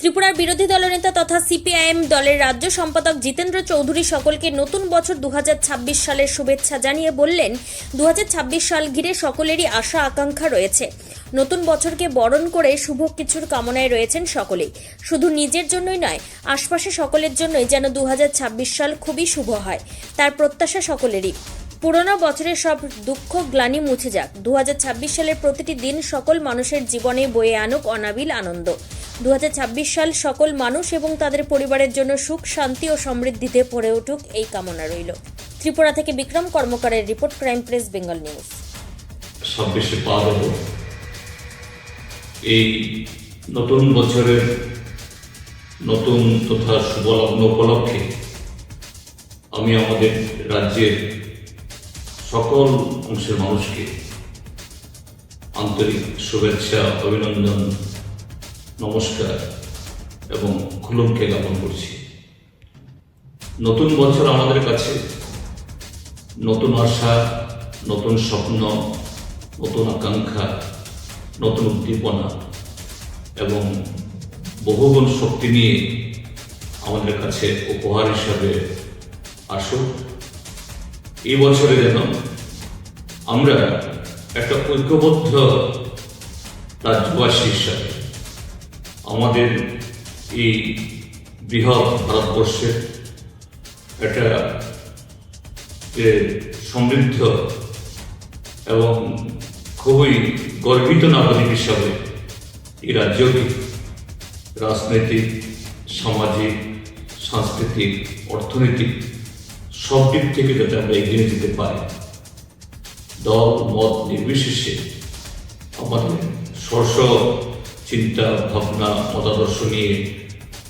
ত্রিপুরার বিরোধী দলনেতা তথা সিপিআইএম দলের রাজ্য সম্পাদক জিতেন্দ্র চৌধুরী সকলকে নতুন বছর 2026 সালের শুভেচ্ছা জানিয়ে বললেন, 2026 সাল ঘিরে সকলেরই আশা আকাঙ্ক্ষা রয়েছে। নতুন বছরকে বরণ করে শুভ কিছুর কামনায় রয়েছেন সকলেই। শুধু নিজের জন্যই নয়, আশপাশে সকলের জন্যই যেন 2026 সাল খুবই শুভ হয়, তার প্রত্যাশা সকলেরই। পুরোনো বছরের সব দুঃখ গ্লানি মুছে যাক। 2026 সালের প্রতিটি দিন সকল মানুষের জীবনে বয়ে আনুক অনাবিল আনন্দ। 2026 সাল সকল মানুষ এবং তাদের পরিবারের জন্য সুখ, শান্তি ও সমৃদ্ধিতে ভরে উঠুক, এই কামনা রইল। ত্রিপুরা থেকে বিক্রম কর্মকারের report, crime press Bengal news. 26 পা দেব। এই নতুন বছরের নতুন তথা শুভলগ্ন উপলক্ষে আমি আমাদের রাজ্যের সকল অংশের মানুষকে আন্তরিক শুভেচ্ছা, অভিনন্দন, নমস্কার এবং খুলুমকে জ্ঞাপন করছি। নতুন বছর আমাদের কাছে নতুন আশা, নতুন স্বপ্ন, নতুন আকাঙ্ক্ষা, নতুন উদ্দীপনা এবং বহুগুণ শক্তি নিয়ে আমাদের কাছে উপহার হিসাবে আসুক। এই বছরে যেন আমরা একটা ঐক্যবদ্ধ রাজ্যবাসী হিসাবে আমাদের এই বৃহৎ ভারতবর্ষের একটা সমৃদ্ধ এবং খুবই গর্বিত নাগরিক হিসাবে এই রাজ্যকে রাজনৈতিক, সামাজিক, সাংস্কৃতিক, অর্থনৈতিক সব দিক থেকে যাতে আমরা এগিয়ে যেতে পারি। দল মত নির্বিশেষে আমাদের স্ব চিন্তা ভাবনা, মতাদর্শ নিয়ে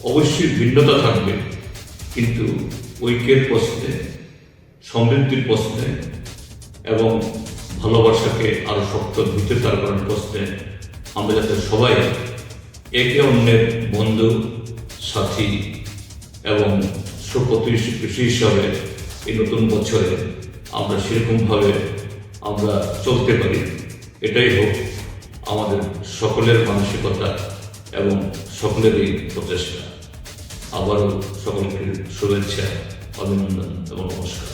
অবশ্যই ভিন্নতা থাকবে, কিন্তু ঐক্যের প্রশ্নে, সমৃদ্ধির প্রশ্নে এবং ভালোবাসাকে আরো শক্ত ভিতরতার করার প্রশ্নে আমরা যাতে সবাই একে অন্যের বন্ধু, সাথী এবং সুপ্রতিবেশী হিসাবে এই নতুন বছরে আমরা সেরকমভাবে আমরা চলতে পারি, এটাই হোক আমাদের সকলের মানসিকতা এবং সকলেরই প্রচেষ্টা। আবারও সকলকে শুভেচ্ছা, অভিনন্দন এবং নমস্কার।